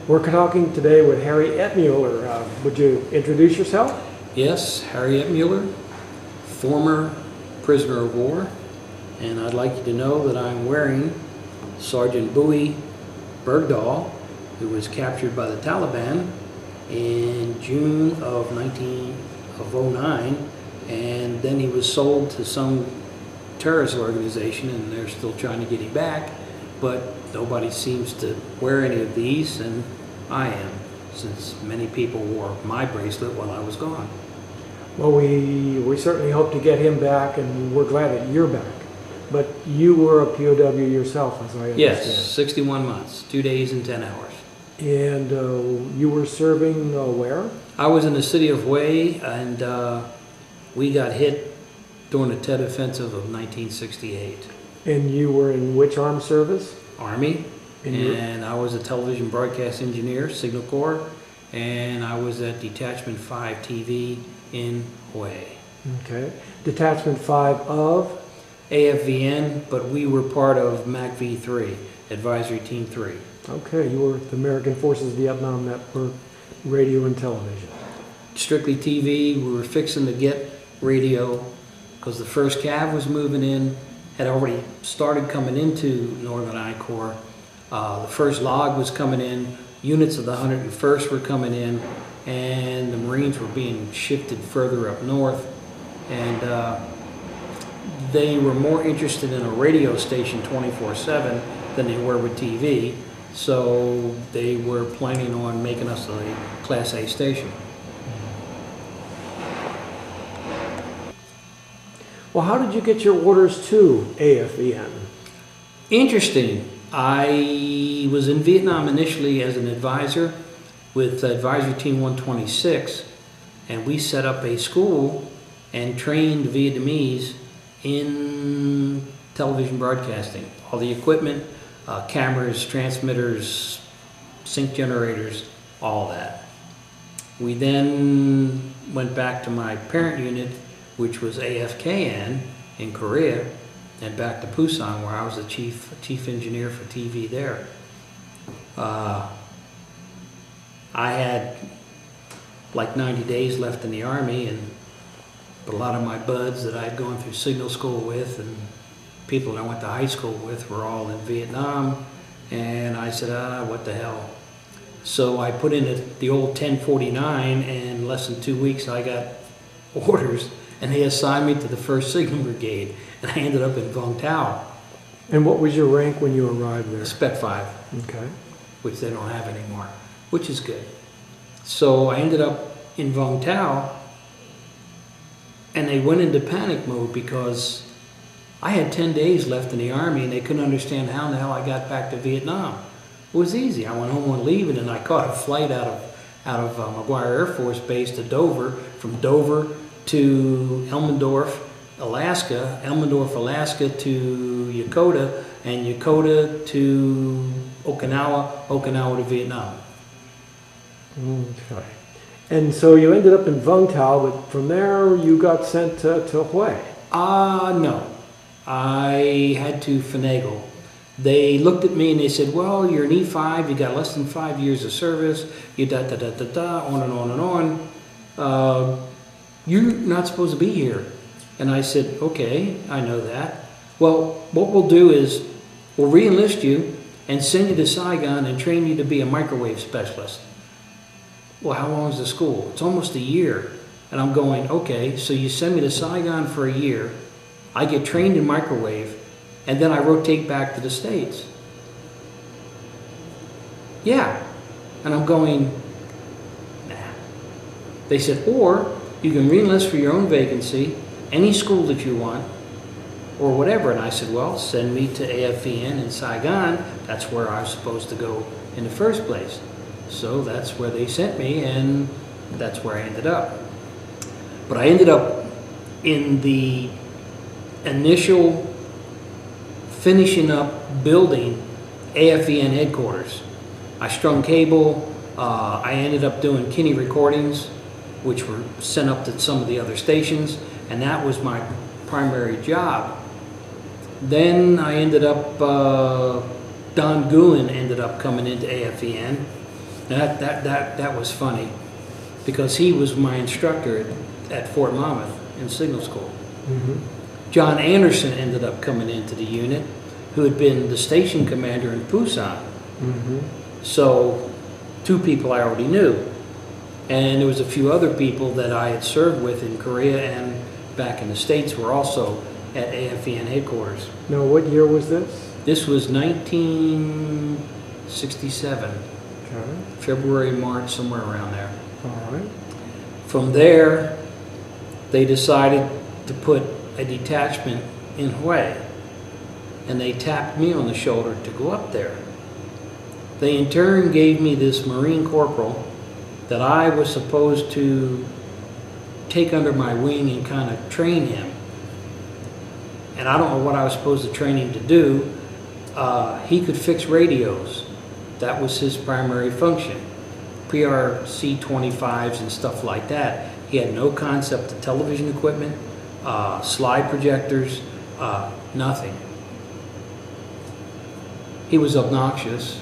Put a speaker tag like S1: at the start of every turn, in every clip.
S1: We're talking today with Harry Ettmueller. Would you introduce yourself?
S2: Yes, Harry Ettmueller, former prisoner of war, and I'd like you to know that I'm wearing Sergeant Bowie Bergdahl, who was captured by the Taliban in June of 2009, and then he was sold to some terrorist organization, and they're still trying to get him back, but nobody seems to wear any of these, and I am, since many people wore my bracelet while I was gone.
S1: Well, we certainly hope to get him back, and we're glad that you're back. But you were a POW yourself, as I understand.
S2: Yes, 61 months, 2 days and 10 hours.
S1: And you were serving where?
S2: I was in the city of Hue, and we got hit during the Tet Offensive of 1968.
S1: And you were in which armed service?
S2: Army, and I was a television broadcast engineer, Signal Corps, and I was at Detachment 5 TV in Hue.
S1: Okay. Detachment 5 of?
S2: AFVN, but we were part of MAC V3, Advisory Team 3.
S1: Okay, you were with the American Forces Vietnam Network, radio and television.
S2: Strictly TV, we were fixing to get radio because the first cav was moving in, had already started coming into Northern I Corps. The first log was coming in, units of the 101st were coming in, and the Marines were being shifted further up north, and they were more interested in a radio station 24/7 than they were with TV, so they were planning on making us a Class A station.
S1: Well, how did you get your orders to AFVN?
S2: Interesting. I was in Vietnam initially as an advisor with Advisory Team 126, and we set up a school and trained Vietnamese in television broadcasting. All the equipment, cameras, transmitters, sync generators, all that. We then went back to my parent unit, which was AFVN in Korea, and back to Busan, where I was the chief engineer for TV there. I had like 90 days left in the Army, but a lot of my buds that I'd gone through signal school with and people that I went to high school with were all in Vietnam, and I said, what the hell. So I put in the old 1049, and in less than 2 weeks I got orders, and they assigned me to the 1st Signal Brigade, and I ended up in Vung Tau.
S1: And what was your rank when you arrived there?
S2: Spec 5.
S1: Okay.
S2: Which they don't have anymore, which is good. So I ended up in Vung Tau, and they went into panic mode because I had 10 days left in the Army, and they couldn't understand how in the hell I got back to Vietnam. It was easy. I went home on leave, and then I caught a flight out of McGuire Air Force Base to Dover, from Dover to Elmendorf, Alaska, to Yokota, and Yokota to Okinawa, Okinawa to Vietnam.
S1: Okay. And so you ended up in Vung Tau, but from there you got sent to Hue.
S2: No. I had to finagle. They looked at me and they said, well, you're an E5, you got less than 5 years of service, you on and on and on. You're not supposed to be here. And I said, okay, I know that. Well, what we'll do is we'll re-enlist you and send you to Saigon and train you to be a microwave specialist. Well, how long is the school? It's almost a year. And I'm going, okay, so you send me to Saigon for a year, I get trained in microwave, and then I rotate back to the States. Yeah. And I'm going, nah. They said, or you can re-enlist for your own vacancy, any school that you want, or whatever. And I said, well, send me to AFVN in Saigon. That's where I was supposed to go in the first place. So that's where they sent me, and that's where I ended up. But I ended up in the initial finishing up building AFVN headquarters. I strung cable. I ended up doing Kinney recordings, which were sent up to some of the other stations, and that was my primary job. Then I ended up, Don Gulen ended up coming into AFVN, And that was funny because he was my instructor at Fort Monmouth in signal school. John Anderson ended up coming into the unit, who had been the station commander in Busan. So 2 people I already knew. And there was a few other people that I had served with in Korea and back in the States who were also at AFVN headquarters.
S1: Now, what year was this?
S2: This was 1967,
S1: Okay.
S2: February, March, somewhere around there.
S1: All right.
S2: From there, they decided to put a detachment in Hue, and they tapped me on the shoulder to go up there. They in turn gave me this Marine corporal that I was supposed to take under my wing and kind of train him. And I don't know what I was supposed to train him to do. He could fix radios. That was his primary function. PRC-25s and stuff like that. He had no concept of television equipment, slide projectors, nothing. He was obnoxious.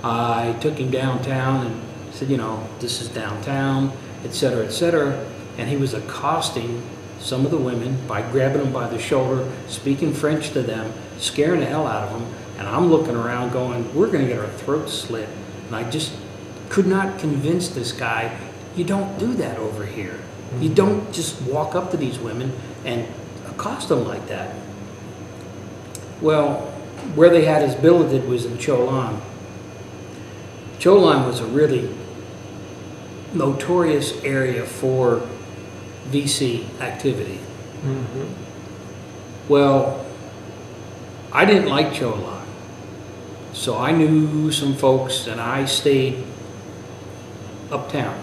S2: I took him downtown and said, you know, this is downtown, etc., etc. And he was accosting some of the women by grabbing them by the shoulder, speaking French to them, scaring the hell out of them. And I'm looking around going, we're going to get our throats slit. And I just could not convince this guy, you don't do that over here. You don't just walk up to these women and accost them like that. Well, where they had us billeted was in Cholan. Cholan was a really notorious area for VC activity. Well, I didn't like Cholan, so I knew some folks and I stayed uptown.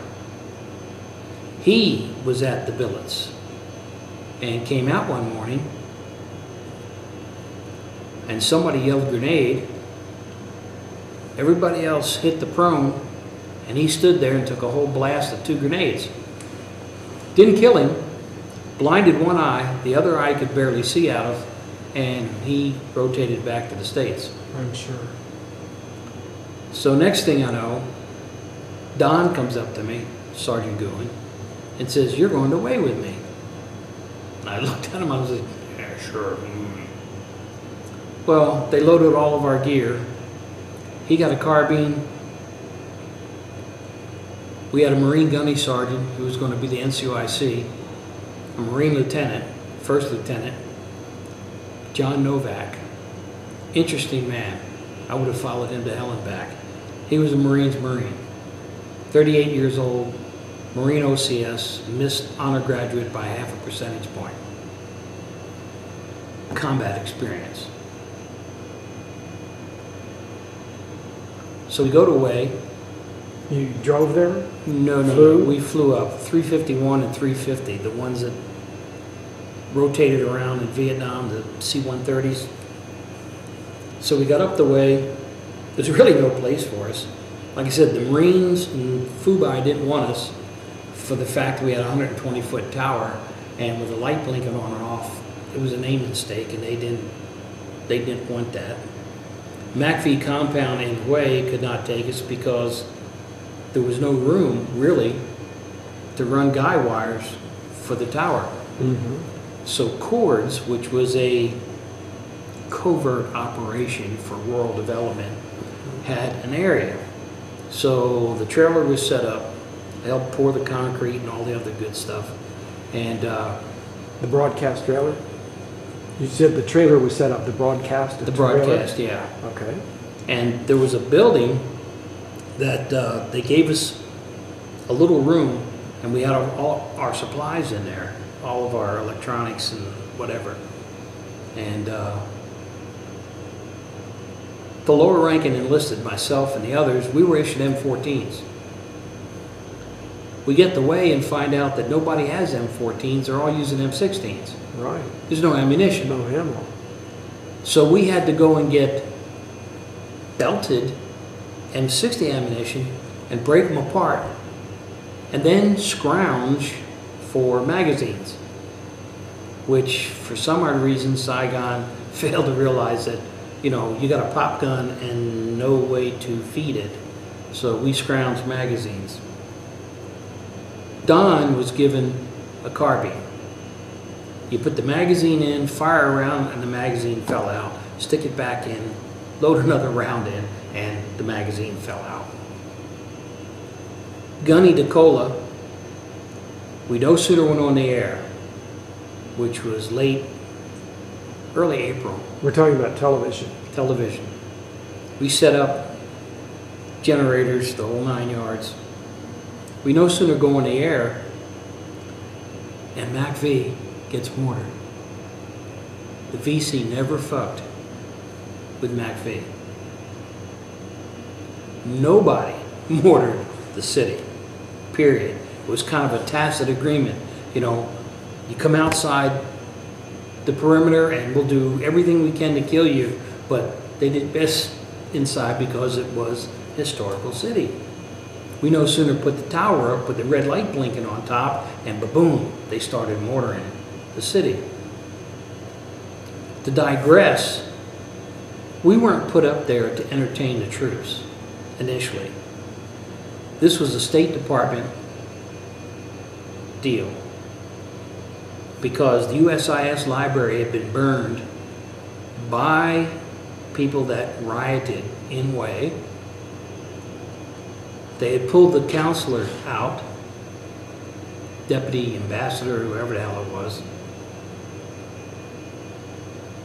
S2: He was at the billets and came out one morning and somebody yelled grenade. Everybody else hit the prone and he stood there and took a whole blast of 2 grenades. Didn't kill him, blinded one eye, the other eye could barely see out of, and he rotated back to the States.
S1: I'm sure.
S2: So next thing I know, Don comes up to me, Sergeant Goulin, and says, you're going away with me. And I looked at him, I was like, yeah, sure. Well, they loaded all of our gear. He got a carbine. We had a Marine gunny sergeant who was going to be the NCOIC, a Marine lieutenant, first lieutenant, John Novak. Interesting man. I would have followed him to hell and back. He was a Marine's Marine. 38 years old, Marine OCS, missed honor graduate by half a percentage point. Combat experience. So we go to Hue.
S1: You drove there?
S2: No,
S1: Flew?
S2: we flew up 351 and 350, the ones that rotated around in Vietnam, the C-130s. So we got up the way. There's really no place for us. Like I said, the Marines in Fubai didn't want us for the fact that we had a 120-foot tower, and with the light blinking on and off, it was a name mistake, and they didn't want that. MACV compound in Hue could not take us because there was no room, really, to run guy wires for the tower. So Cords, which was a covert operation for rural development, had an area. So the trailer was set up, they helped pour the concrete and all the other good stuff. And
S1: The broadcast trailer? You said the trailer was set up, the broadcast?
S2: the broadcast, yeah.
S1: Okay.
S2: And there was a building that they gave us a little room, and we had all our supplies in there, all of our electronics and whatever. And the lower ranking enlisted, myself and the others, we were issued M14s. We get the way and find out that nobody has M14s, they're all using M16s.
S1: Right.
S2: There's no ammunition.
S1: No ammo.
S2: So we had to go and get belted M60 ammunition and break them apart and then scrounge for magazines, which for some odd reason Saigon failed to realize that, you know, you got a pop gun and no way to feed it. So we scrounged magazines. Don was given a carbine. You put the magazine in, fire a round, and the magazine fell out. Stick it back in, load another round in, and the magazine fell out. Gunny DeCola, we no sooner went on the air, which was early April,
S1: We're talking about television.
S2: television. We set up generators, the whole 9 yards. We no sooner go on the air, and MACV gets mortared. The VC never fucked with MACV. Nobody mortared the city, period. It was kind of a tacit agreement. You know, you come outside the perimeter and we'll do everything we can to kill you, but they did best inside because it was historical city. We no sooner put the tower up with the red light blinking on top, and ba-boom, they started mortaring the city. To digress, we weren't put up there to entertain the troops initially. This was a State Department deal because the USIS library had been burned by people that rioted in Way. They had pulled the counselor out, deputy ambassador, whoever the hell it was.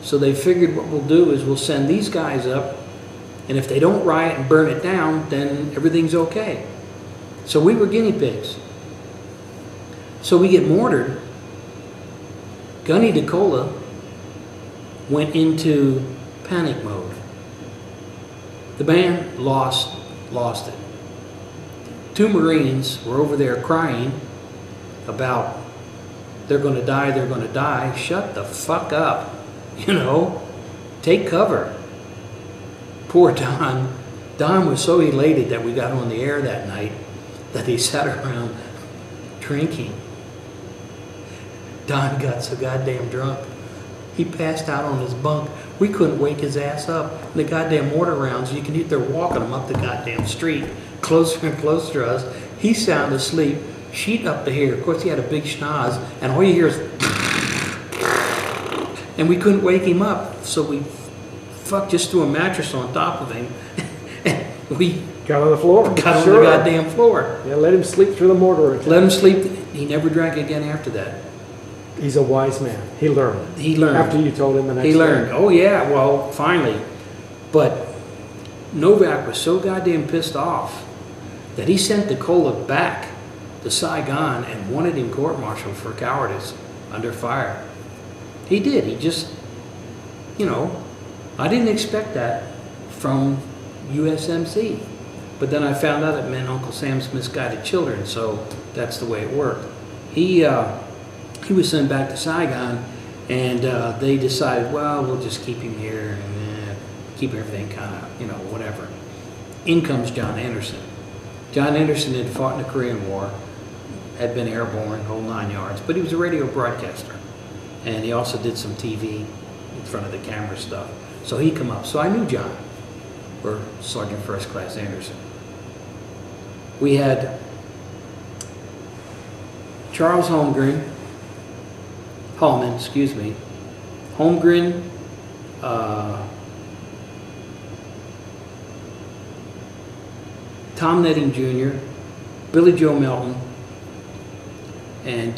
S2: So they figured what we'll do is we'll send these guys up, and if they don't riot and burn it down, then everything's okay. So we were guinea pigs. So we get mortared. Gunny DeCola went into panic mode. The band lost it. 2 Marines were over there crying about they're going to die, they're going to die. Shut the fuck up, you know. Take cover. Poor Don. Don was so elated that we got on the air that night that he sat around drinking. Don got so goddamn drunk. He passed out on his bunk. We couldn't wake his ass up. The goddamn mortar rounds, you can hear they're walking him up the goddamn street, closer and closer to us. He's sound asleep, sheet up to here. Of course, he had a big schnoz, and all you hear is, and we couldn't wake him up, so we just threw a mattress on top of him, and we
S1: Got on the floor.
S2: got on the goddamn floor.
S1: Yeah, let him sleep through the mortar attack.
S2: Let him sleep. He never drank again after that.
S1: He's a wise man. He learned.
S2: He learned.
S1: After you told him the next day.
S2: He learned. Oh yeah, well, finally. But Novak was so goddamn pissed off that he sent DeCola back to Saigon and wanted him court-martialed for cowardice under fire. He did. He just, you know, I didn't expect that from USMC. But then I found out it meant Uncle Sam's misguided children, so that's the way it worked. He was sent back to Saigon, and they decided, well, we'll just keep him here and keep everything kind of, you know, whatever. In comes John Anderson. John Anderson had fought in the Korean War, had been airborne, whole 9 yards, but he was a radio broadcaster. And he also did some TV in front of the camera stuff. So he come up. So I knew John, or Sergeant First Class Anderson. We had Charles Holmgren, Holmgren, Tom Netting Jr., Billy Joe Melton, and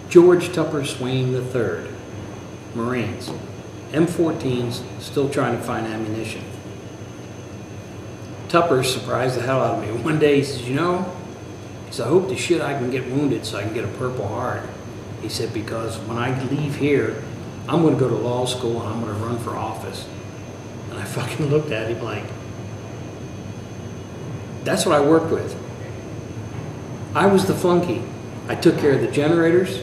S2: George Tupper Swain III, Marines. M14s, still trying to find ammunition. Tupper surprised the hell out of me. One day he says, you know, he said, I hope the shit I can get wounded so I can get a Purple Heart. He said, because when I leave here, I'm going to go to law school and I'm going to run for office. And I fucking looked at him like, that's what I worked with. I was the flunky. I took care of the generators,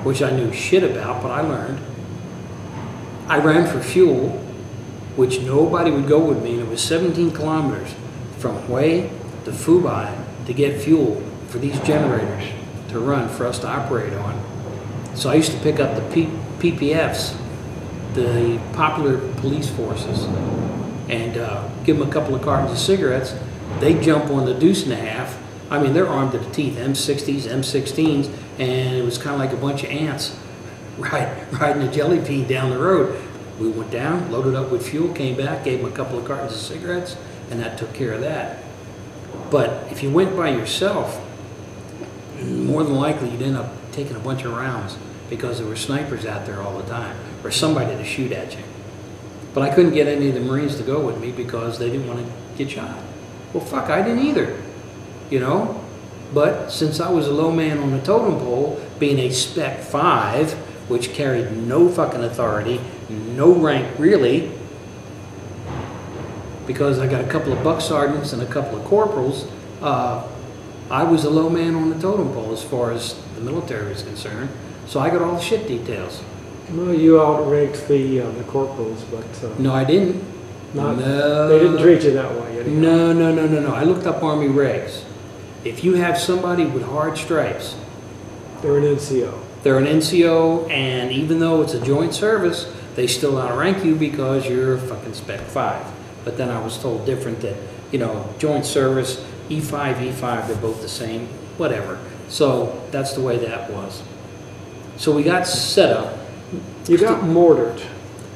S2: which I knew shit about, but I learned. I ran for fuel, which nobody would go with me, and it was 17 kilometers from Hue to Fubai to get fuel for these generators to run for us to operate on. So I used to pick up the PPFs, the Popular Police Forces, and give them a couple of cartons of cigarettes, they jump on the deuce and a half. I mean, they're armed to the teeth, M60s, M16s, and it was kind of like a bunch of ants riding a jelly bean down the road. We went down, loaded up with fuel, came back, gave them a couple of cartons of cigarettes, and that took care of that. But if you went by yourself, more than likely you'd end up taking a bunch of rounds because there were snipers out there all the time, or somebody to shoot at you. But I couldn't get any of the Marines to go with me because they didn't want to get shot. Well, fuck, I didn't either, you know? But since I was a low man on the totem pole, being a Spec 5, which carried no fucking authority, no rank really, because I got a couple of buck sergeants and a couple of corporals, I was a low man on the totem pole as far as the military was concerned. So I got all the shit details.
S1: Well, you outranked the corporals, but
S2: No, I didn't.
S1: no, they didn't treat you that way. Anyhow.
S2: No. I looked up Army regs. If you have somebody with hard stripes,
S1: They're an NCO.
S2: they're an NCO, and even though it's a joint service, they still outrank you because you're a fucking Spec 5. But then I was told different that, you know, joint service, E5, they're both the same, whatever. So that's the way that was. So we got set up.
S1: You got mortared.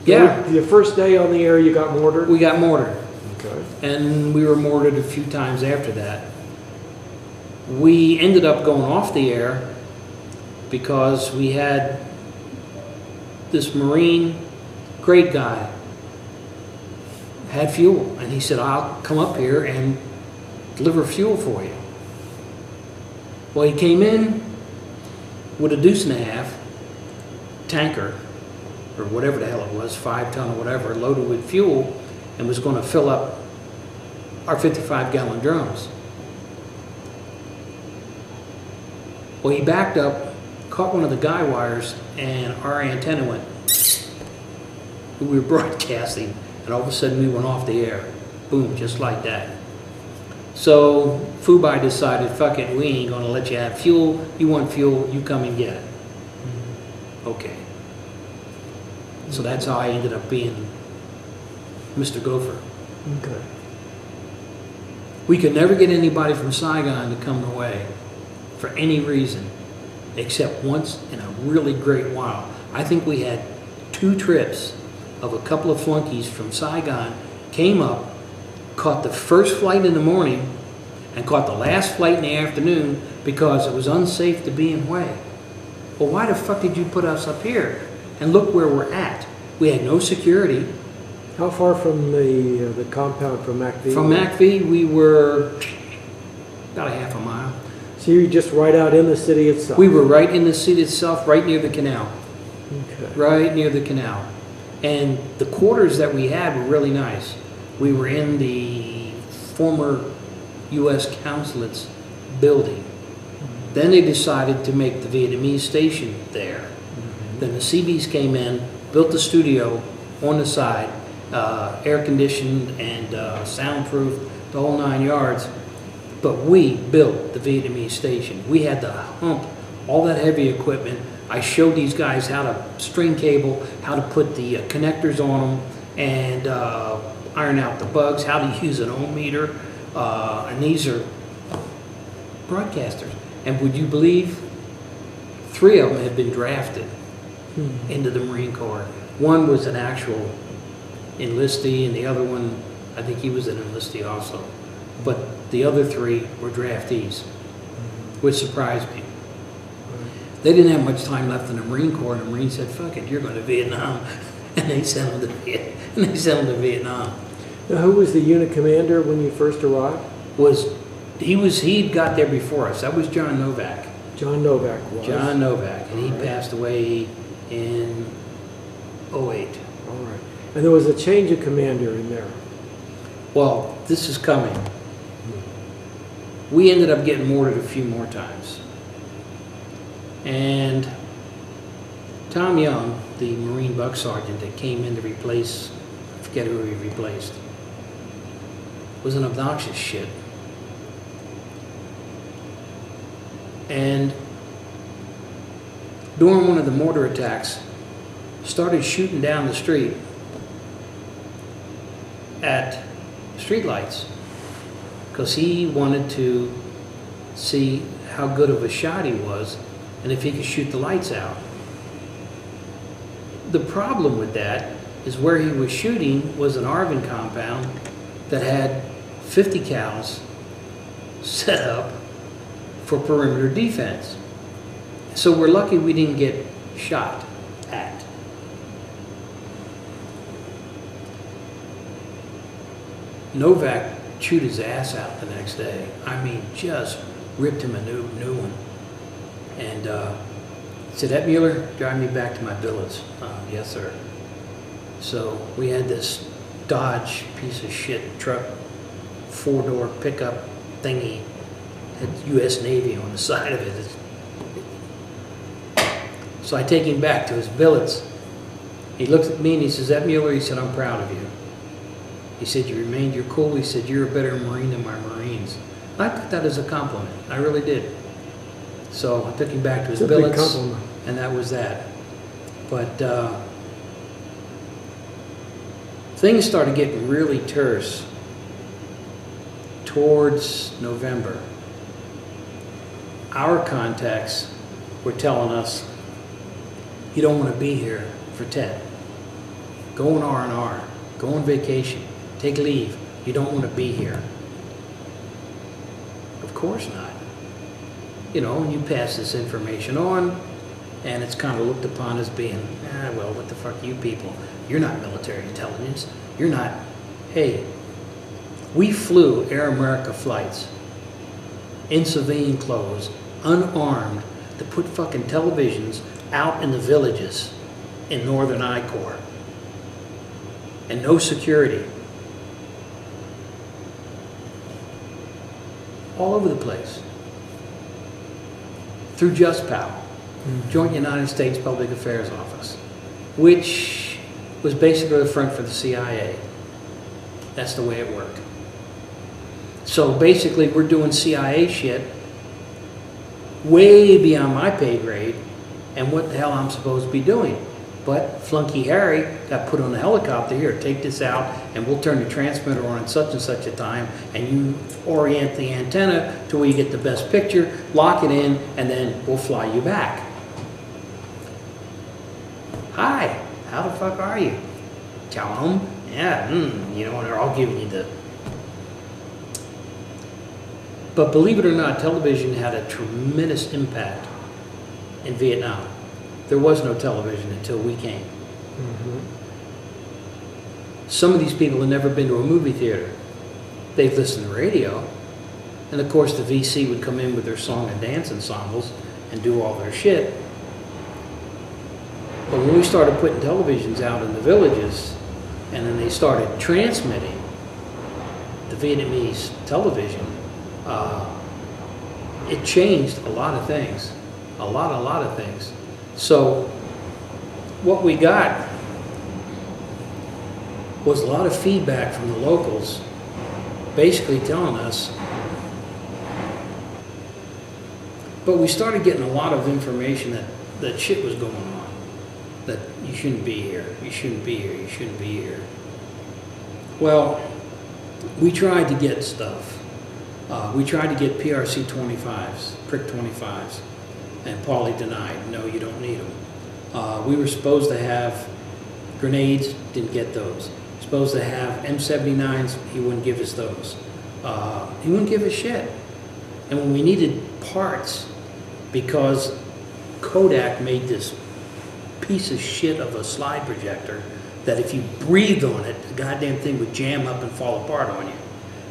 S2: Yeah.
S1: The first day on the air, you got mortared?
S2: We got mortared.
S1: Okay.
S2: And we were mortared a few times after that. We ended up going off the air because we had this Marine, great guy, had fuel. And he said, I'll come up here and deliver fuel for you. Well, he came in with a deuce and a half tanker, or whatever the hell it was, 5 ton or whatever, loaded with fuel, and was going to fill up our 55-gallon drums. Well, he backed up, caught one of the guy wires, and our antenna went. We were broadcasting, and all of a sudden we went off the air. Boom, just like that. So Fubai decided, fuck it, we ain't gonna let you have fuel. You want fuel, you come and get it. Okay. So that's how I ended up being Mr. Gopher.
S1: Okay.
S2: We could never get anybody from Saigon to come away for any reason, except once in a really great while. I think we had 2 trips of a couple of flunkies from Saigon, came up, caught the first flight in the morning, and caught the last flight in the afternoon because it was unsafe to be in Hue. Well, why the fuck did you put us up here? And look where we're at. We had no security.
S1: How far from the compound from MacV?
S2: From MacV, we were about a half a mile.
S1: So you were just right out in the city itself?
S2: We were right in the city itself, right near the canal.
S1: Okay.
S2: Right near the canal. And the quarters that we had were really nice. We were in the former U.S. consulate's building. Then they decided to make the Vietnamese station there. Then the CBs came in, built the studio on the side, air conditioned and soundproof, the whole 9 yards. But we built the Vietnamese station. We had to hump all that heavy equipment. I showed these guys how to string cable, how to put the connectors on them, and iron out the bugs, how to use an ohm meter. And these are broadcasters. And would you believe 3 of them had been drafted into the Marine Corps. One was an actual enlistee, and the other one, I think he was an enlistee also. But the other 3 were draftees, which surprised me. They didn't have much time left in the Marine Corps, and the Marines said, fuck it, you're going to Vietnam. And they sent them to Vietnam.
S1: Now, who was the unit commander when you first arrived?
S2: He'd got there before us. That was John Novak.
S1: John Novak was.
S2: John Novak, and he passed away in 08.
S1: All right. And there was a change of commander in there.
S2: Well, this is coming. We ended up getting mortared a few more times. And Tom Young, the Marine Buck Sergeant that came in to replace, I forget who he replaced, was an obnoxious shit. And during one of the mortar attacks, started shooting down the street. at streetlights because he wanted to see how good of a shot he was and if he could shoot the lights out. The problem with that is where he was shooting was an AFVN compound that had 50 cals set up for perimeter defense. So we're lucky we didn't get shot at. Novak chewed his ass out the next day. I mean, just ripped him a new one. And said, Ettmueller, drive me back to my billets. Yes, sir. So we had this Dodge piece of shit truck, 4-door pickup thingy, had US Navy on the side of it. So I take him back to his billets. He looks at me and he says, Ettmueller, he said, I'm proud of you. He said, you remained your cool. He said, you're a better Marine than my Marines. And I took that as a compliment. I really did. So I took him back to his billets.
S1: It's a big compliment.
S2: And that was that. But things started getting really terse towards November. Our contacts were telling us, you don't want to be here for Tet. Go on R&R. Go on vacation. Take leave. You don't want to be here. Of course not. You know, you pass this information on, and it's kind of looked upon as being, well, what the fuck you people? You're not military intelligence. You're not. Hey, we flew Air America flights in civilian clothes, unarmed, to put fucking televisions out in the villages in northern I Corps. And no security. All over the place. Through Just POW, Joint United States Public Affairs Office, which was basically the front for the CIA. That's the way it worked. So basically we're doing CIA shit way beyond my pay grade and what the hell I'm supposed to be doing. But Flunky Harry got put on a helicopter, here, take this out and we'll turn the transmitter on at such and such a time and you orient the antenna to where you get the best picture, lock it in, and then we'll fly you back. Hi, how the fuck are you? Shalom? Yeah, you know, they're all giving you the... But believe it or not, television had a tremendous impact in Vietnam. There was no television until we came. Some of these people had never been to a movie theater. They've listened to radio. And of course the VC would come in with their song and dance ensembles and do all their shit. But when we started putting televisions out in the villages and then they started transmitting the Vietnamese television, it changed a lot of things. A lot of things. So what we got was a lot of feedback from the locals basically telling us, but we started getting a lot of information that shit was going on, that you shouldn't be here, you shouldn't be here, you shouldn't be here. Well, we tried to get stuff. We tried to get PRC 25s, prick 25s. And Paulie denied, no, you don't need them. We were supposed to have grenades, didn't get those. Supposed to have M79s, he wouldn't give us those. He wouldn't give us shit. And when we needed parts, because Kodak made this piece of shit of a slide projector that if you breathed on it, the goddamn thing would jam up and fall apart on you.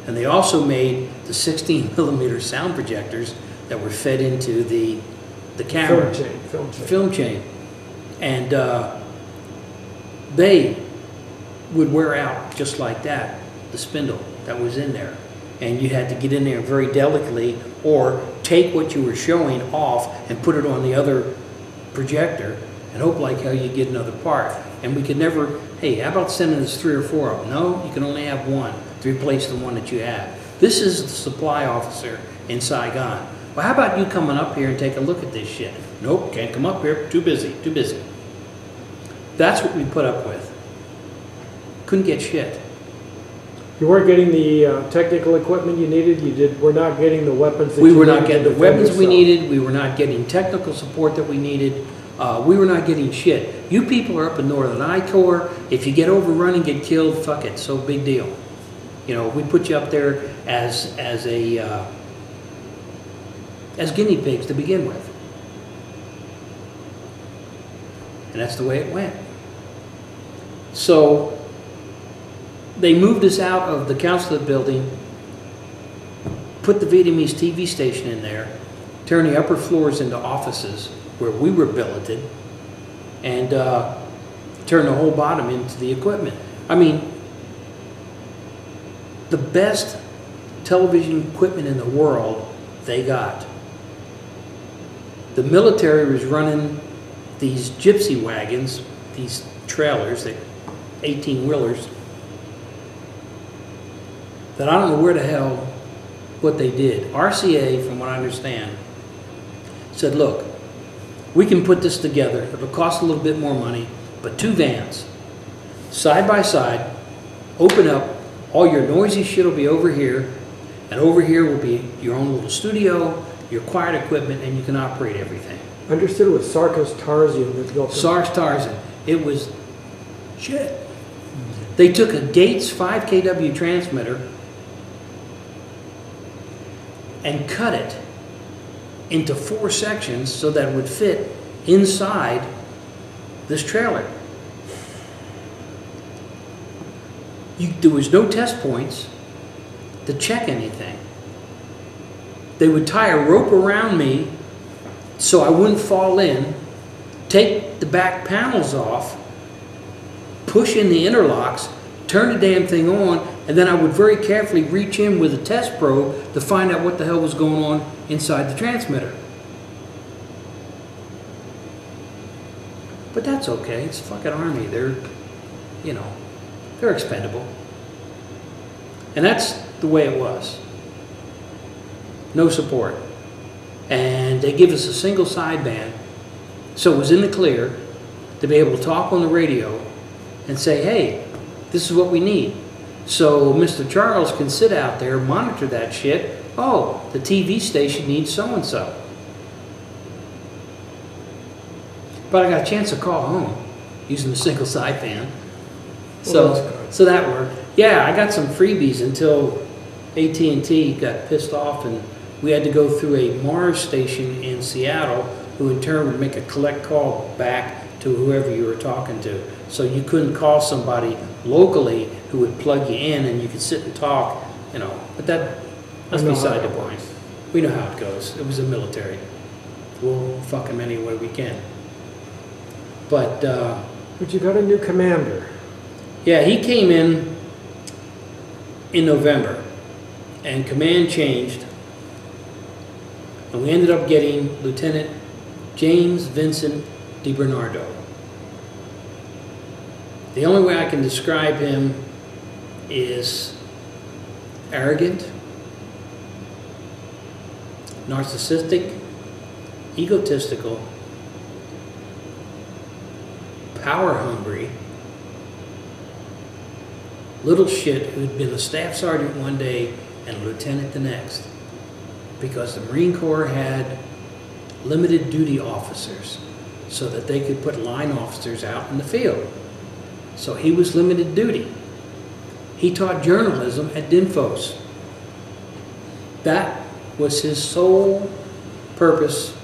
S2: And they also made the 16mm sound projectors that were fed into the camera. Film chain. And they would wear out just like that, the spindle that was in there. And you had to get in there very delicately or take what you were showing off and put it on the other projector and hope like hell you get another part. And we could never, hey, how about sending us 3 or 4 of them? No, you can only have one to replace the one that you have. This is the supply officer in Saigon. Well, how about you coming up here and take a look at this shit? Nope, can't come up here, too busy, too busy. That's what we put up with. Couldn't get shit.
S1: You weren't getting the technical equipment you needed. We're not getting the weapons. That
S2: We
S1: you
S2: were not
S1: needed
S2: getting
S1: to
S2: the
S1: defend
S2: weapons we
S1: yourself.
S2: needed. We were not getting technical support that we needed. We were not getting shit. You people are up in Northern I Corps. If you get overrun and get killed, fuck it. So big deal. You know, we put you up there as guinea pigs to begin with. And that's the way it went. So they moved us out of the consulate building, put the Vietnamese TV station in there, turned the upper floors into offices where we were billeted, and turned the whole bottom into the equipment. I mean, the best television equipment in the world they got. The military was running these gypsy wagons, these trailers, 18-wheelers, that I don't know where the hell what they did. RCA, from what I understand, said, look, we can put this together. It'll cost a little bit more money, but 2 vans, side by side, open up, all your noisy shit will be over here, and over here will be your own little studio, your quiet equipment, and you can operate everything.
S1: Understood it was Sarkis Tarzian that built it.
S2: SARS Tarzan. It was shit. They took a Gates 5 kW transmitter and cut it into 4 sections so that it would fit inside this trailer. There was no test points to check anything. They would tie a rope around me so I wouldn't fall in, take the back panels off, push in the interlocks, turn the damn thing on, and then I would very carefully reach in with a test probe to find out what the hell was going on inside the transmitter. But that's okay. It's the fucking Army. They're, you know, they're expendable. And that's the way it was. No support. And they give us a single sideband, so it was in the clear to be able to talk on the radio and say, hey, this is what we need. So Mr. Charles can sit out there, monitor that shit. Oh, the TV station needs so-and-so. But I got a chance to call home using the single sideband.
S1: Well, that's good.
S2: So that worked. Yeah, I got some freebies until AT&T got pissed off and we had to go through a Mars station in Seattle, who in turn would make a collect call back to whoever you were talking to. So you couldn't call somebody locally who would plug you in and you could sit and talk, you know. But that's beside the point. We know how it goes. It was the military. We'll fuck them any way we can. But
S1: you got a new commander.
S2: yeah, he came in November, and command changed. And we ended up getting Lieutenant James Vincent DiBernardo. The only way I can describe him is arrogant, narcissistic, egotistical, power hungry, little shit who'd been a staff sergeant one day and a lieutenant the next. Because the Marine Corps had limited duty officers so that they could put line officers out in the field. So he was limited duty. He taught journalism at Dinfos. That was his sole purpose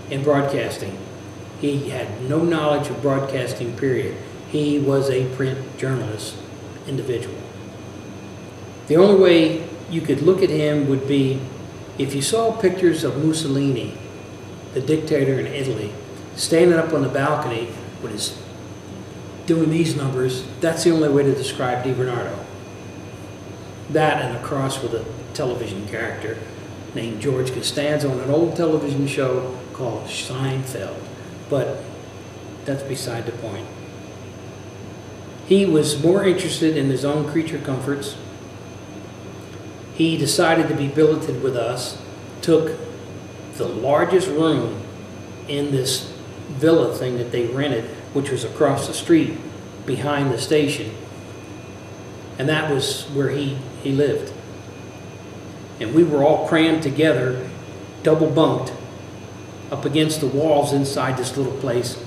S2: in broadcasting. He had no knowledge of broadcasting, period. He was a print journalist individual. The only way you could look at him would be if you saw pictures of Mussolini, the dictator in Italy, standing up on the balcony with his doing these numbers. That's the only way to describe DiBernardo. That and a cross with a television character named George Costanza on an old television show called Seinfeld. But that's beside the point. He was more interested in his own creature comforts. He decided to be billeted with us, took the largest room in this villa thing that they rented, which was across the street behind the station, And that was where he lived. And we were all crammed together, double bunked, up against the walls inside this little place.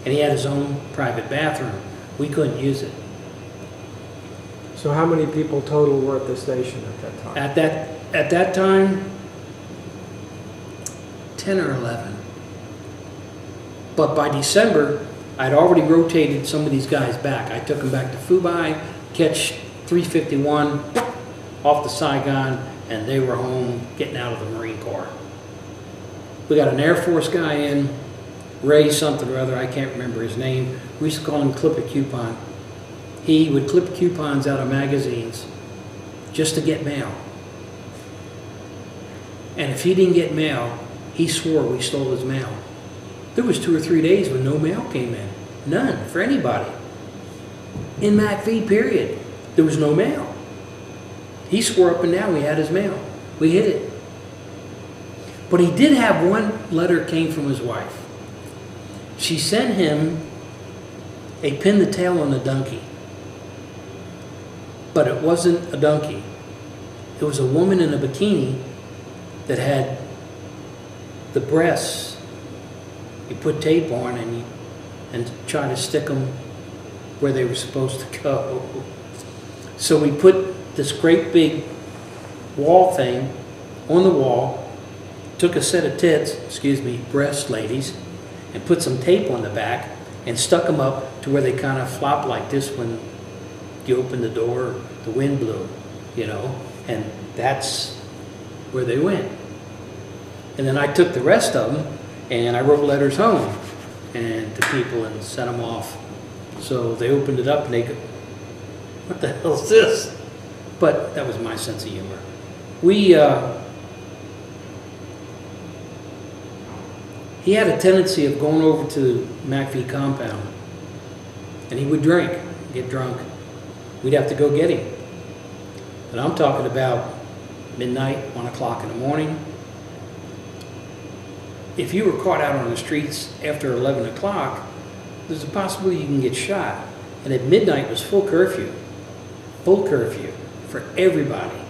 S2: And he had his own private bathroom. We couldn't use it.
S1: So how many people total were at the station at that time?
S2: At that time, 10 or 11. But by December, I'd already rotated some of these guys back. I took them back to Fubai, catch 351 off the Saigon, and they were home getting out of the Marine Corps. We got an Air Force guy in, Ray something or other, I can't remember his name. We used to call him Clip a Coupon. He would clip coupons out of magazines just to get mail. And if he didn't get mail, he swore we stole his mail. There was 2 or 3 days when no mail came in. None, for anybody. In MACV, period. There was no mail. He swore up and down we had his mail. We hid it. But he did have one letter came from his wife. She sent him a pin the tail on a donkey. But it wasn't a donkey. It was a woman in a bikini that had the breasts. You put tape on and try to stick them where they were supposed to go. So we put this great big wall thing on the wall, took a set of tits, breasts, ladies, and put some tape on the back and stuck them up to where they kind of flop like this when you open the door, the wind blew, and that's where they went. And then I took the rest of them and I wrote letters home and to people and sent them off. So they opened it up and they go, what the hell is this? But that was my sense of humor. He had a tendency of going over to the MACV compound and he would drink, get drunk. We'd have to go get him. And I'm talking about midnight, 1 o'clock in the morning. If you were caught out on the streets after 11 o'clock, there's a possibility you can get shot. And at midnight was full curfew for everybody.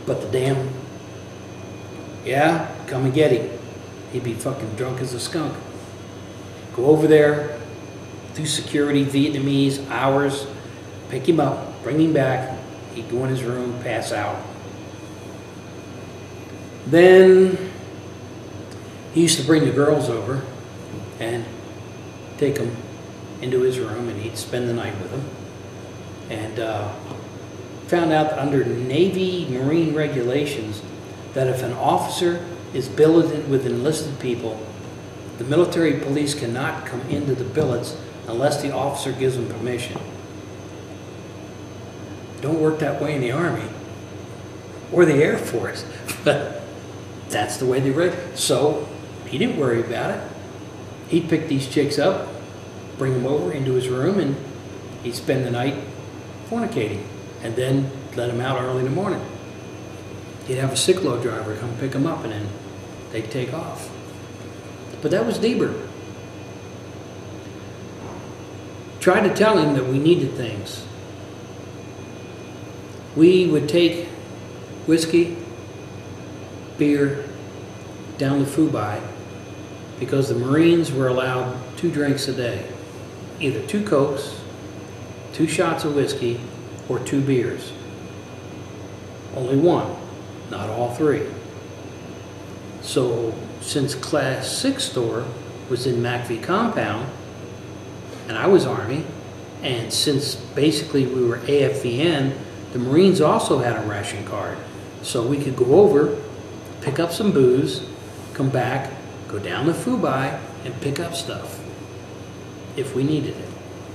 S2: But the damn, come and get him. He'd be fucking drunk as a skunk. Go over there, do security, Vietnamese, hours, pick him up, bring him back. He'd go in his room, pass out. Then he used to bring the girls over and take them into his room and he'd spend the night with them. And found out that under Navy Marine regulations that if an officer is billeted with enlisted people, the military police cannot come into the billets unless the officer gives them permission. Don't work that way in the Army or the Air Force, but that's the way they read. So he didn't worry about it. He'd pick these chicks up, bring them over into his room, and he'd spend the night fornicating, and then let them out early in the morning. He'd have a sick-load driver come pick them up, and then they'd take off. But that was Deber. Tried to tell him that we needed things. We would take whiskey, beer, down to Fubai, because the Marines were allowed 2 drinks a day. Either 2 Cokes, 2 shots of whiskey, or 2 beers. Only one, not all 3. So since Class 6 store was in MACV compound, and I was Army, and since basically we were AFVN, the Marines also had a ration card. So we could go over, pick up some booze, come back, go down to Fubai, and pick up stuff if we needed it.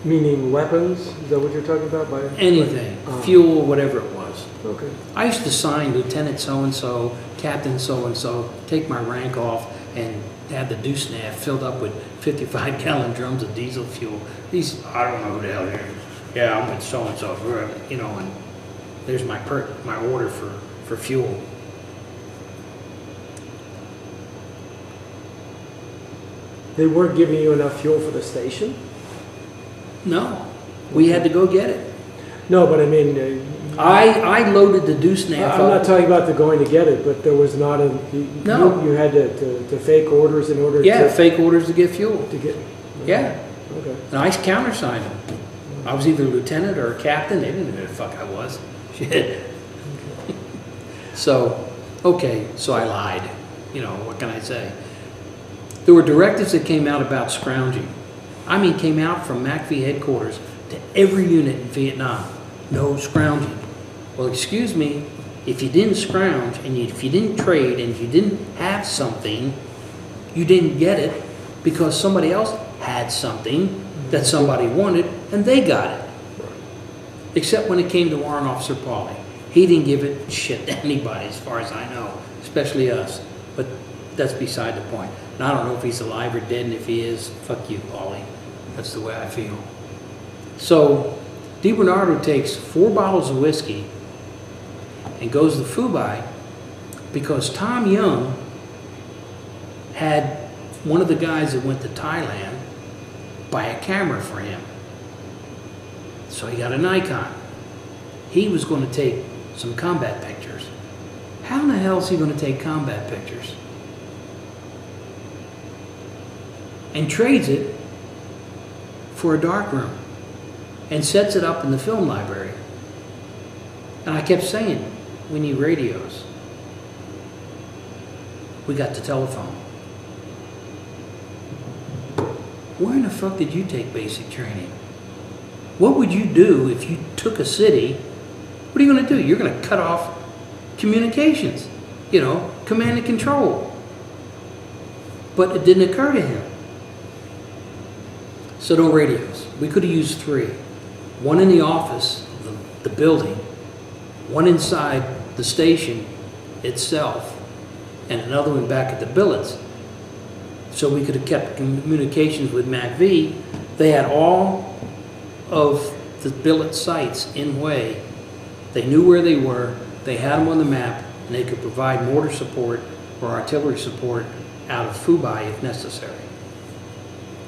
S1: Meaning weapons? Is that what you're talking about? By
S2: Anything, fuel, whatever it was.
S1: Okay.
S2: I used to sign Lieutenant so-and-so, Captain so-and-so, take my rank off, and have the deuce nav filled up with 55-gallon drums of diesel fuel. These, I don't know who the hell they are. Yeah, I'm with so-and-so, and there's my order for fuel.
S1: They weren't giving you enough fuel for the station?
S2: No, we had to go get it.
S1: No, but I mean,
S2: I loaded the deuce
S1: I'm
S2: snap
S1: not
S2: up.
S1: talking about the going to get it, but there was not a,
S2: No.
S1: you had to fake orders in order
S2: Yeah,
S1: to,
S2: fake orders to get fuel.
S1: to get.
S2: Yeah.
S1: Okay.
S2: And I countersigned them. I was either a lieutenant or a captain. They didn't know who the fuck I was. Shit. So, okay, so I lied. You know, what can I say? There were directives that came out about scrounging. I mean, came out from MACV headquarters to every unit in Vietnam. No scrounging. Well, excuse me, if you didn't scrounge and if you didn't trade and you didn't have something, you didn't get it because somebody else had something that somebody wanted and they got it. Except when it came to Warrant Officer Pauly. He didn't give it shit to anybody as far as I know, especially us. But that's beside the point. And I don't know if he's alive or dead, and if he is, fuck you, Pauly. That's the way I feel. So, DiBernardo takes 4 bottles of whiskey and goes to Fubai because Tom Young had one of the guys that went to Thailand buy a camera for him. So he got a Nikon. He was going to take some combat pictures. How in the hell is he going to take combat pictures? And trades it for a darkroom and sets it up in the film library. And I kept saying, we need radios. We got the telephone. Where in the fuck did you take basic training? What would you do if you took a city? What are you going to do? You're going to cut off communications, you know, command and control. But it didn't occur to him. So no radios. We could have used 3. One in the office, the building, one inside the station itself, and another one back at the billets. So we could have kept communications with MACV. They had all of the billet sites in Hue. They knew where they were, they had them on the map, and they could provide mortar support or artillery support out of Fubai if necessary.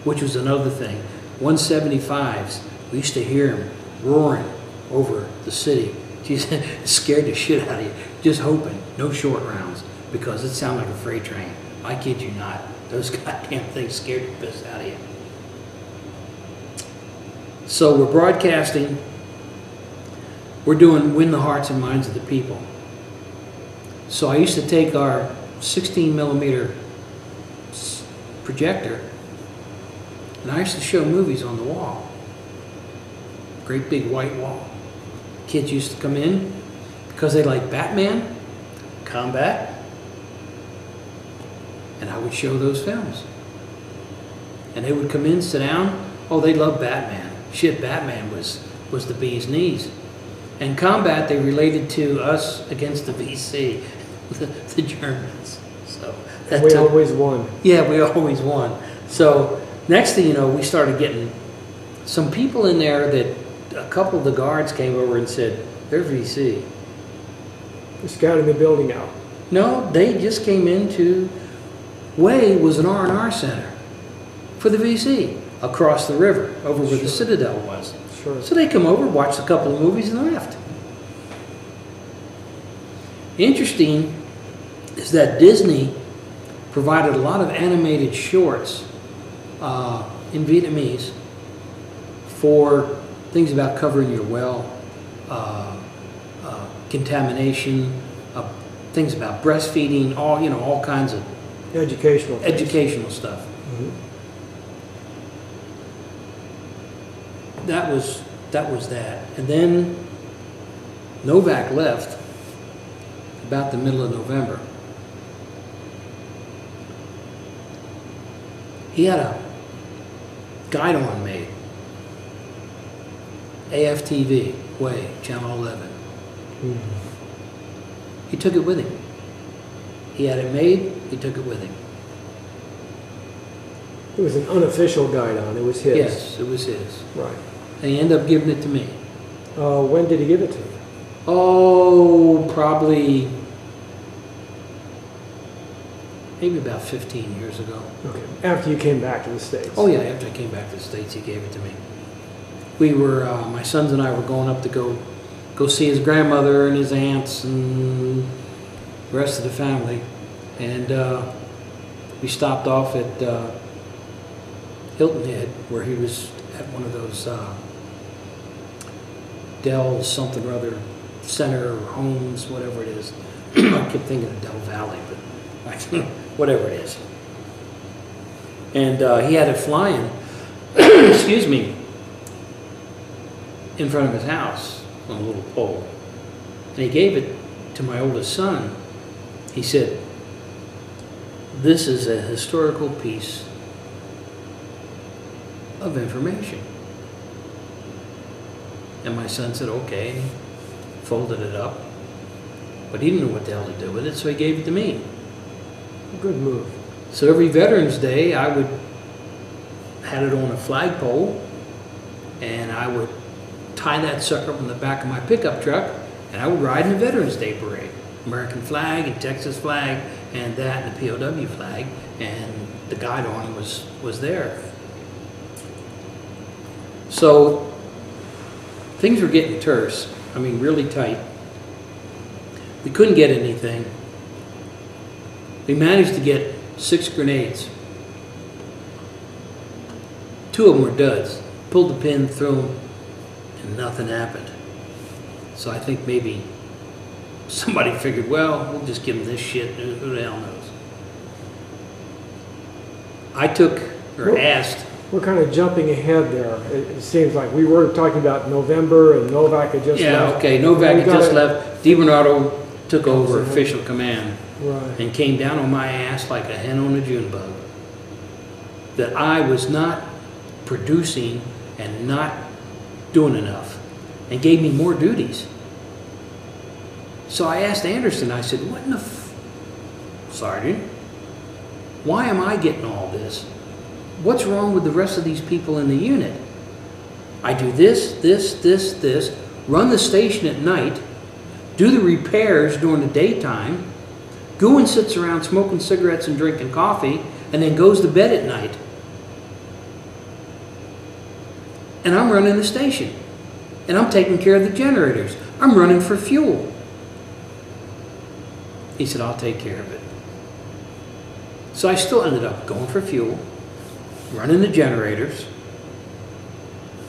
S2: Which was another thing. 175s, we used to hear them roaring over the city. Geez, it scared the shit out of you. Just hoping, no short rounds, because it sounded like a freight train. I kid you not. Those goddamn things scared the piss out of you. So we're broadcasting. We're doing win the hearts and minds of the people. So I used to take our 16 millimeter projector and I used to show movies on the wall. Great big white wall. Kids used to come in because they like Batman, combat, and I would show those films. And they would come in, sit down. Oh, they love Batman. Shit, Batman was the bee's knees. And combat, they related to us against the VC, the Germans. So that
S1: We always won.
S2: Yeah, we always won. So next thing you know, we started getting some people in there that a couple of the guards came over and said, they're VC.
S1: We're scouting the building out.
S2: No, they just came into, Hue was an R&R center for the VC across the river, over where the Citadel was.
S1: Sure.
S2: So they come over, watched a couple of movies and left. Interesting is that Disney provided a lot of animated shorts in Vietnamese for things about covering your well, contamination, things about breastfeeding, all kinds of
S1: Educational things.
S2: educational stuff.
S1: Mhm.
S2: That was that. And then Novak left about the middle of November. He had a guide on made. AFTV, Hue, Channel 11.
S1: Mhm.
S2: He took it with him. He had it made, he took it with him.
S1: It was an unofficial guide on. It was his.
S2: Yes, it was his.
S1: Right.
S2: And he ended up giving it to me.
S1: When did he give it to you?
S2: Oh, probably maybe about 15 years ago.
S1: Okay. After you came back to the States.
S2: Oh yeah, after I came back to the States, he gave it to me. we were, my sons and I were going up to go see his grandmother and his aunts and the rest of the family. And we stopped off at Hilton Head, where he was at one of those Dell something or other center or homes, whatever it is. I kept thinking of Dell Valley, but whatever it is. And he had it flying, excuse me, in front of his house on a little pole. And he gave it to my oldest son. He said, "This is a historical piece of information." And my son said, "Okay," and he folded it up. But he didn't know what the hell to do with it, so he gave it to me.
S1: Good move.
S2: So every Veterans Day, I would had it on a flagpole, and I would tie that sucker up on the back of my pickup truck, and I would ride in the Veterans Day parade. American flag and Texas flag, and that and the POW flag, and the guide on was there. So things were getting terse. I mean, really tight. We couldn't get anything. We managed to get 6 grenades. 2 of them were duds. Pulled the pin, threw them, and nothing happened. So I think maybe somebody figured, well, we'll just give them this shit. Who the hell knows? I took, or asked.
S1: We're kind of jumping ahead there. It seems like we were talking about November, and Novak had just left.
S2: Yeah, okay, Novak had just left. DiBernardo took over official command.
S1: Right.
S2: And came down on my ass like a hen on a June bug. That I was not producing and not doing enough, and gave me more duties. So I asked Anderson, I said, "What in the Sergeant, why am I getting all this? What's wrong with the rest of these people in the unit? I do this, run the station at night, do the repairs during the daytime, Goon sits around smoking cigarettes and drinking coffee, and then goes to bed at night. And I'm running the station. And I'm taking care of the generators. I'm running for fuel." He said, "I'll take care of it." So I still ended up going for fuel, running the generators,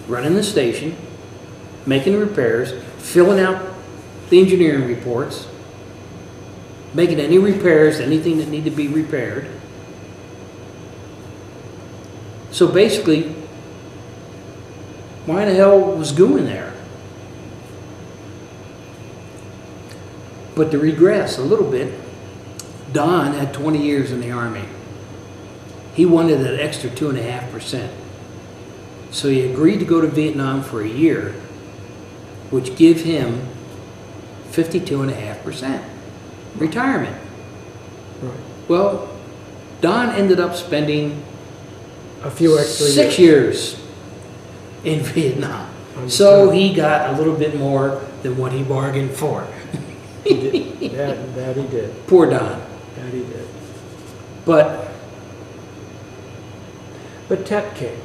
S2: running the station, making repairs, filling out the engineering reports, making any repairs, anything that needed to be repaired. So basically, why the hell was Goon there? But to regress a little bit, Don had 20 years in the Army. He wanted that extra 2.5%. So he agreed to go to Vietnam for a year, which gave him 52.5% retirement.
S1: Right.
S2: Well, Don ended up spending
S1: A few extra
S2: 6 years in Vietnam. So he got a little bit more than what he bargained for.
S1: He did. That he did.
S2: Poor Don.
S1: That he did.
S2: But
S1: Tet came.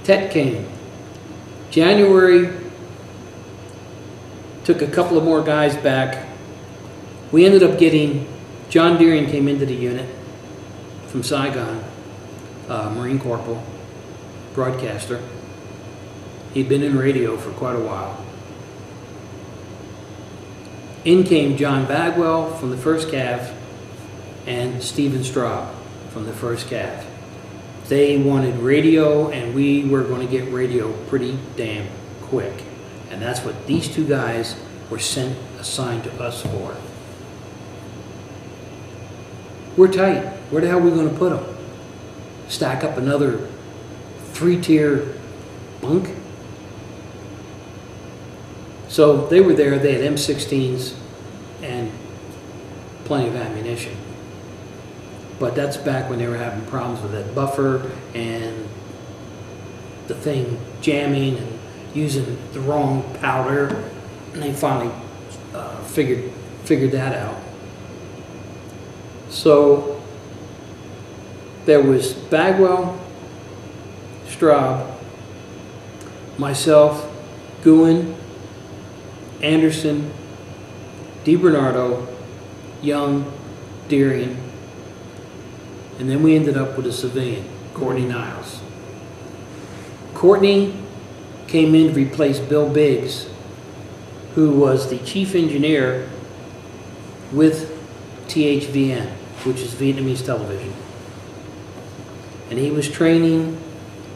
S2: Tet came. January, took a couple of more guys back. We ended up getting, John Deering came into the unit from Saigon, Marine Corporal, broadcaster. He'd been in radio for quite a while. In came John Bagwell from the 1st Cav and Stephen Straub from the 1st Cav. They wanted radio, and we were going to get radio pretty damn quick. And that's what these 2 guys were assigned to us for. We're tight. Where the hell are we going to put them? Stack up another 3-tier bunk? So they were there. They had M16s and plenty of ammunition. But that's back when they were having problems with that buffer and the thing jamming and using the wrong powder. And they finally figured that out. So there was Bagwell, Straub, myself, Guin, Anderson, DiBernardo, Young, Deering, and then we ended up with a civilian, Courtney Niles. Courtney came in to replace Bill Biggs, who was the chief engineer with THVN, which is Vietnamese television. And he was training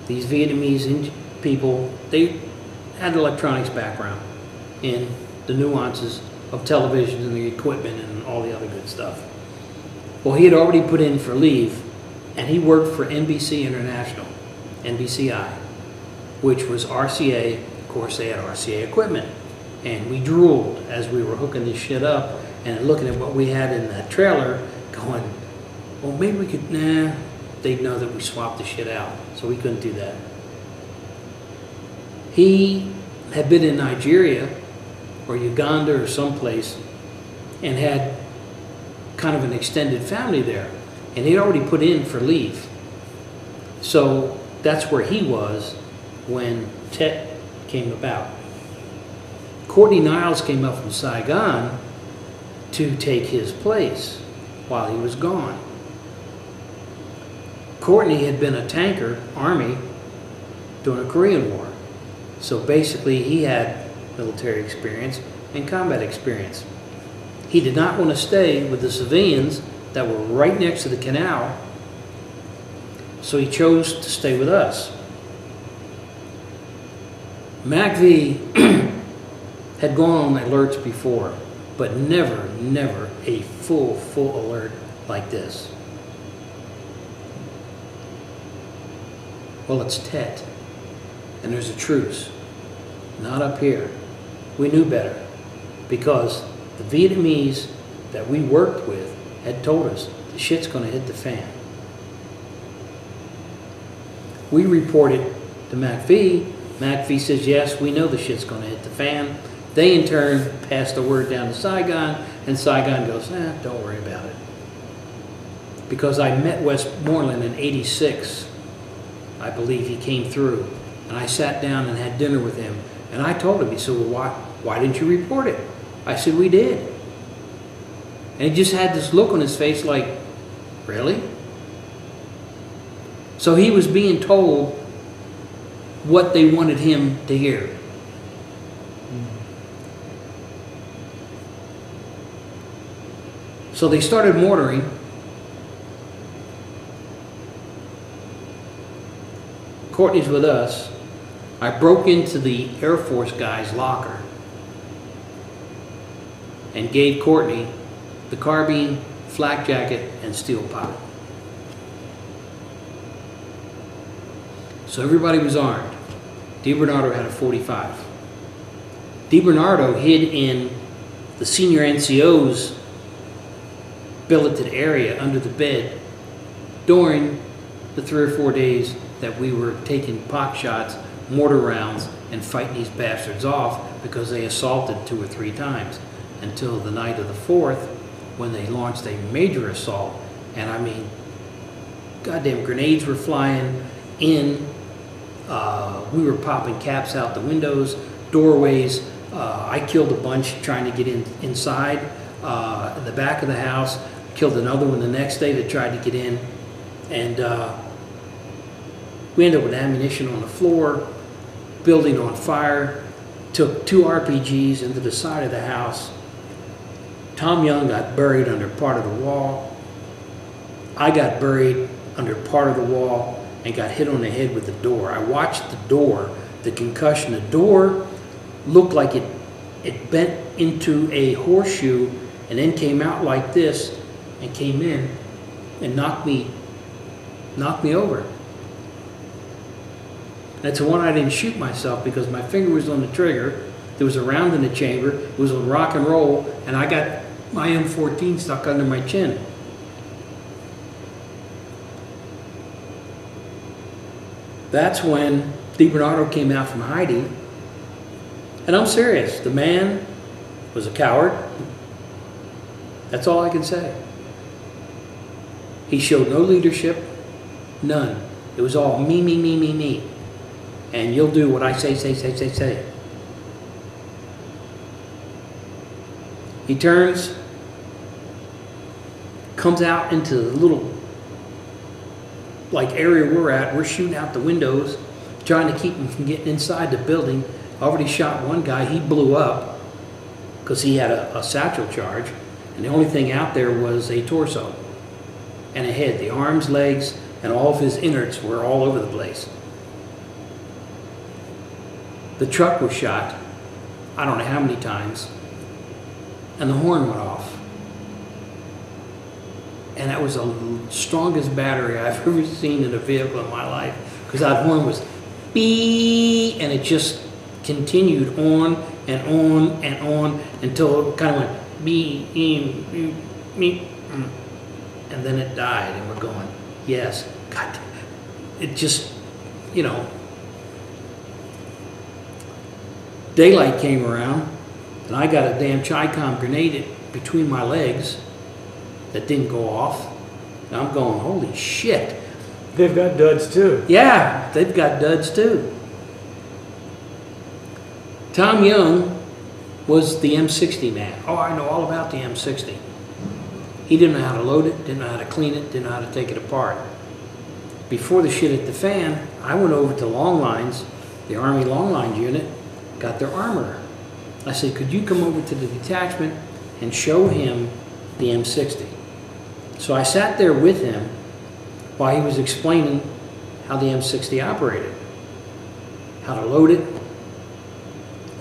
S2: these Vietnamese people. They had an electronics background in the nuances of television and the equipment and all the other good stuff. Well, he had already put in for leave, and he worked for NBC International, NBCI, which was RCA. Of course, they had RCA equipment. And we drooled as we were hooking this shit up and looking at what we had in that trailer, going, well, maybe we could, nah. They'd know that we swapped the shit out, so we couldn't do that. He had been in Nigeria or Uganda or someplace and had kind of an extended family there, and he'd already put in for leave. So that's where he was when Tet came about. Courtney Niles came up from Saigon to take his place while he was gone. Courtney had been a tanker, Army, during the Korean War. So basically he had military experience and combat experience. He did not want to stay with the civilians that were right next to the canal, so he chose to stay with us. MACV had gone on alerts before, but never a full alert like this. Well, it's Tet, and there's a truce. Not up here. We knew better, because the Vietnamese that we worked with had told us the shit's going to hit the fan. We reported to MACV. MACV says, yes, we know the shit's going to hit the fan. They in turn passed the word down to Saigon, and Saigon goes, don't worry about it. Because I met Westmoreland in '86, I believe he came through, and I sat down and had dinner with him, and I told him, he said, well, why didn't you report it? I said, we did. And he just had this look on his face like, really? So he was being told what they wanted him to hear. So they started mortaring. Courtney's with us. I broke into the Air Force guy's locker and gave Courtney the carbine, flak jacket, and steel pot. So everybody was armed. DiBernardo had a .45. DiBernardo hid in the senior NCO's billeted area under the bed during the 3 or 4 days that we were taking pot shots, mortar rounds, and fighting these bastards off because they assaulted 2 or 3 times until the night of the 4th when they launched a major assault. And I mean, goddamn grenades were flying in. We were popping caps out the windows, doorways. I killed a bunch trying to get inside in the back of the house. Killed another one the next day that tried to get in. And we ended up with ammunition on the floor, building on fire. Took 2 RPGs into the side of the house. Tom Young got buried under part of the wall. I got buried under part of the wall and got hit on the head with the door. I watched the door, the concussion. The door looked like it bent into a horseshoe and then came out like this and came in and knocked me over. That's the one I didn't shoot myself because my finger was on the trigger. There was a round in the chamber. It was on rock and roll, and I got my M14 stuck under my chin. That's when DiBernardo came out from hiding. And I'm serious. The man was a coward. That's all I can say. He showed no leadership. None. It was all me. and you'll do what I say. He turns, comes out into the little like area we're at. We're shooting out the windows, trying to keep him from getting inside the building. Already shot one guy. He blew up because he had a satchel charge, and the only thing out there was a torso and a head. The arms, legs, and all of his innards were all over the place. The truck was shot, I don't know how many times, and the horn went off. And that was the strongest battery I've ever seen in a vehicle in my life, because that horn was beep, and it just continued on and on and on until it kind of went beep, beep, beep, beep, and then it died, and we're going, yes, God, it just, you know. Daylight came around, and I got a damn Chi-Com grenade between my legs that didn't go off. And I'm going, holy shit.
S1: They've got duds too.
S2: Yeah, they've got duds too. Tom Young was the M60 man. Oh, I know all about the M60. He didn't know how to load it, didn't know how to clean it, didn't know how to take it apart. Before the shit hit the fan, I went over to Long Lines, the Army Long Lines unit, got their armor. I said, could you come over to the detachment and show him the M60? So I sat there with him while he was explaining how the M60 operated, how to load it.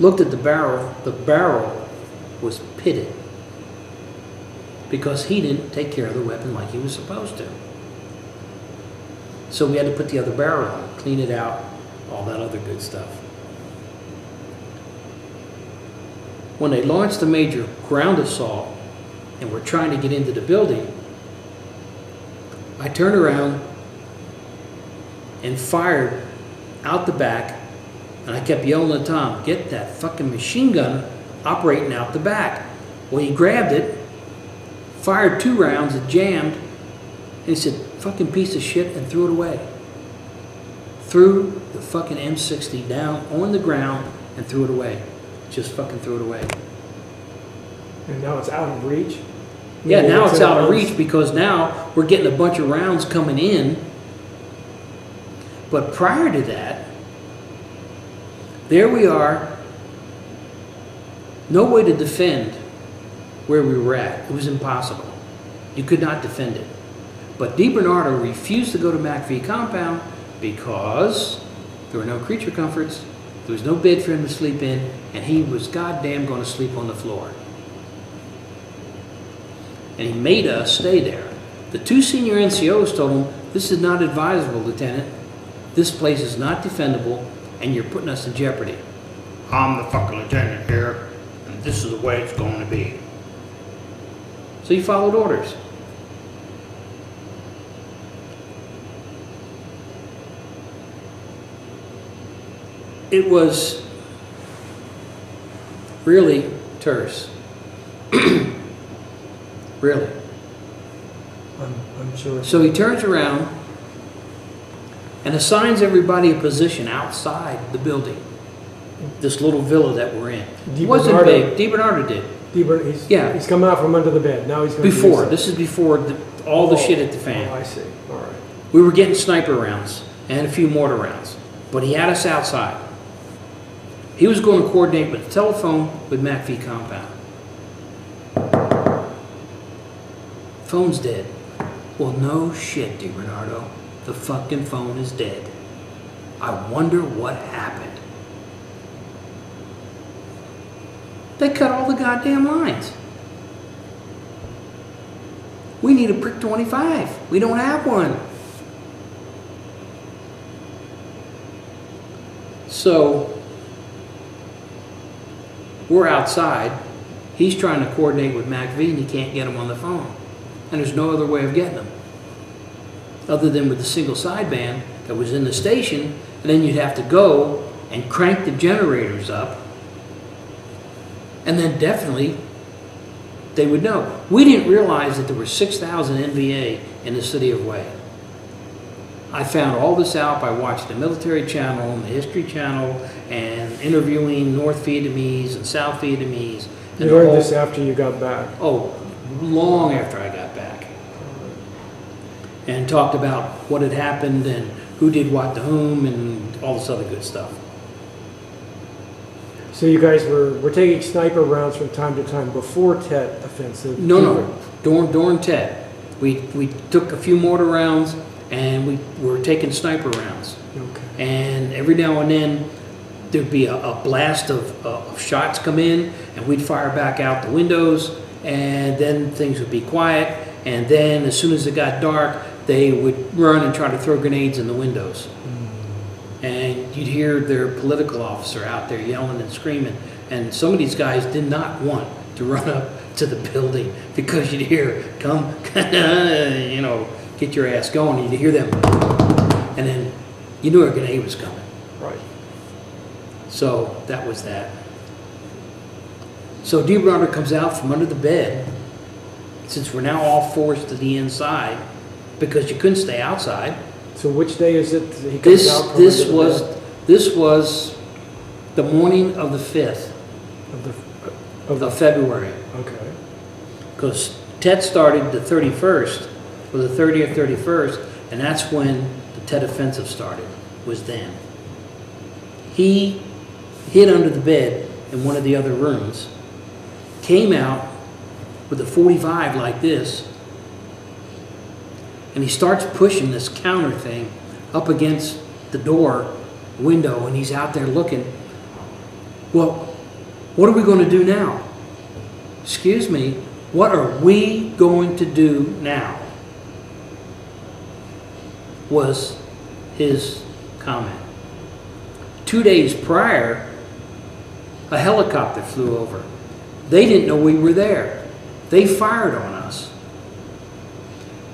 S2: Looked at the barrel. The barrel was pitted because he didn't take care of the weapon like he was supposed to. So we had to put the other barrel on, clean it out, all that other good stuff. When they launched the major ground assault and were trying to get into the building, I turned around and fired out the back, and I kept yelling at Tom, get that fucking machine gun operating out the back. Well, he grabbed it, fired 2 rounds, it jammed, and he said, fucking piece of shit, and threw it away. Threw the fucking M60 down on the ground and threw it away. Just fucking threw it away.
S1: And now it's out of reach?
S2: Yeah, now it's out of reach because now we're getting a bunch of rounds coming in. But prior to that, there we are. No way to defend where we were at. It was impossible. You could not defend it. But DiBernardo refused to go to MACV compound because there were no creature comforts. There was no bed for him to sleep in, and he was goddamn going to sleep on the floor. And he made us stay there. The 2 senior NCOs told him, this is not advisable, Lieutenant. This place is not defendable, and you're putting us in jeopardy. I'm the fucking lieutenant here, and this is the way it's going to be. So he followed orders. It was really terse. Really.
S1: I'm sure.
S2: So he turns around and assigns everybody a position outside the building. This little villa that we're in. It wasn't big. DiBernardo did.
S1: He's come out from under the bed. Now he's going to
S2: Before. This is before all the shit hit the fan.
S1: Oh, I see. All right.
S2: We were getting sniper rounds and a few mortar rounds. But he had us outside. He was going to coordinate with the telephone with MACV compound. Phone's dead. Well, no shit, DiBernardo. The fucking phone is dead. I wonder what happened. They cut all the goddamn lines. We need a prick 25. We don't have one. So we're outside. He's trying to coordinate with MACV and he can't get him on the phone. And there's no other way of getting him other than with the single sideband that was in the station, and then you'd have to go and crank the generators up, and then definitely they would know. We didn't realize that there were 6,000 NVA in the city of Way. I found all this out by watching the military channel and the history channel and interviewing North Vietnamese and South Vietnamese.
S1: You heard this after you got back?
S2: Oh, long after I got back. And talked about what had happened and who did what to whom and all this other good stuff.
S1: So you guys were taking sniper rounds from time to time before Tet offensive?
S2: No. During Tet. We took a few mortar rounds and we were taking sniper rounds.
S1: Okay.
S2: And every now and then there'd be a blast of shots come in and we'd fire back out the windows and then things would be quiet. And then as soon as it got dark, they would run and try to throw grenades in the windows. And you'd hear their political officer out there yelling and screaming. And some of these guys did not want to run up to the building because you'd hear, come, you know, get your ass going. And you'd hear them. And then you knew a grenade was coming.
S1: Right.
S2: So that was that. So DeBronner comes out from under the bed, since we're now all forced to the inside, because you couldn't stay outside.
S1: So which day is it that he comes out from
S2: This
S1: under the
S2: was
S1: bed?
S2: this was the morning of the 5th
S1: of
S2: February,
S1: Okay.
S2: because Tet started the 31st, or the 30th, 31st, and that's when the Tet offensive started, was then. He hid under the bed in one of the other rooms, came out with a 45 like this, and he starts pushing this counter thing up against the door window, and he's out there looking. Well, what are we going to do now? Excuse me, what are we going to do now? Was his comment. 2 days prior, a helicopter flew over. They didn't know we were there. They fired on us.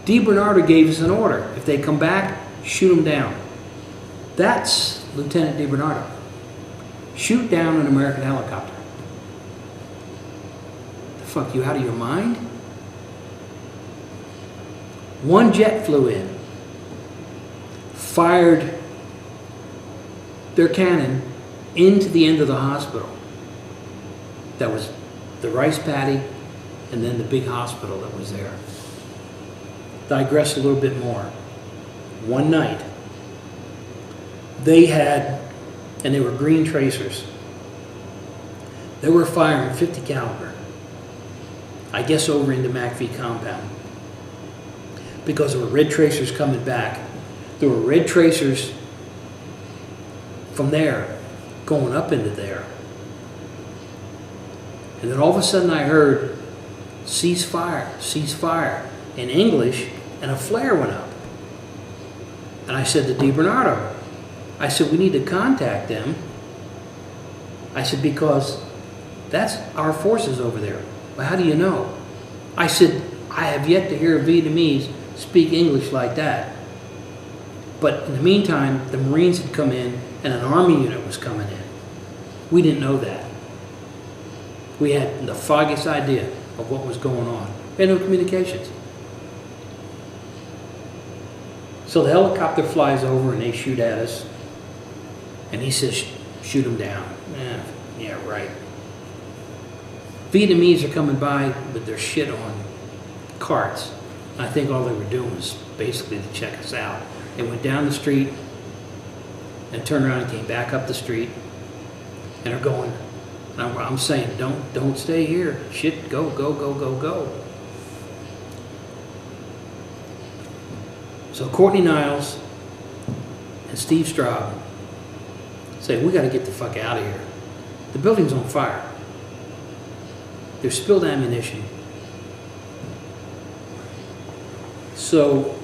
S2: DeBernardo gave us an order. If they come back, shoot them down. That's Lieutenant DeBernardo. Shoot down an American helicopter. The fuck, you out of your mind? One jet flew in, fired their cannon into the end of the hospital. That was the rice paddy and then the big hospital that was there. Digress a little bit more. One night, they had, and they were green tracers, they were firing 50 caliber, I guess over into McVie compound, because there were red tracers coming back. There were red tracers from there going up into there. And then all of a sudden I heard, cease fire in English, and a flare went up. And I said to DeBernardo, I said, we need to contact them. I said, because that's our forces over there. Well, how do you know? I said, I have yet to hear a Vietnamese speak English like that. But in the meantime, the Marines had come in and an Army unit was coming in. We didn't know that. We had the foggiest idea of what was going on. We had no communications. So the helicopter flies over and they shoot at us. And he says, shoot them down. Yeah, right. Vietnamese are coming by with their shit on carts. I think all they were doing was basically to check us out. They went down the street and turned around and came back up the street and are going, I'm saying, don't stay here. Shit, go. So Courtney Niles and Steve Straub say, we got to get the fuck out of here. The building's on fire. There's spilled ammunition. So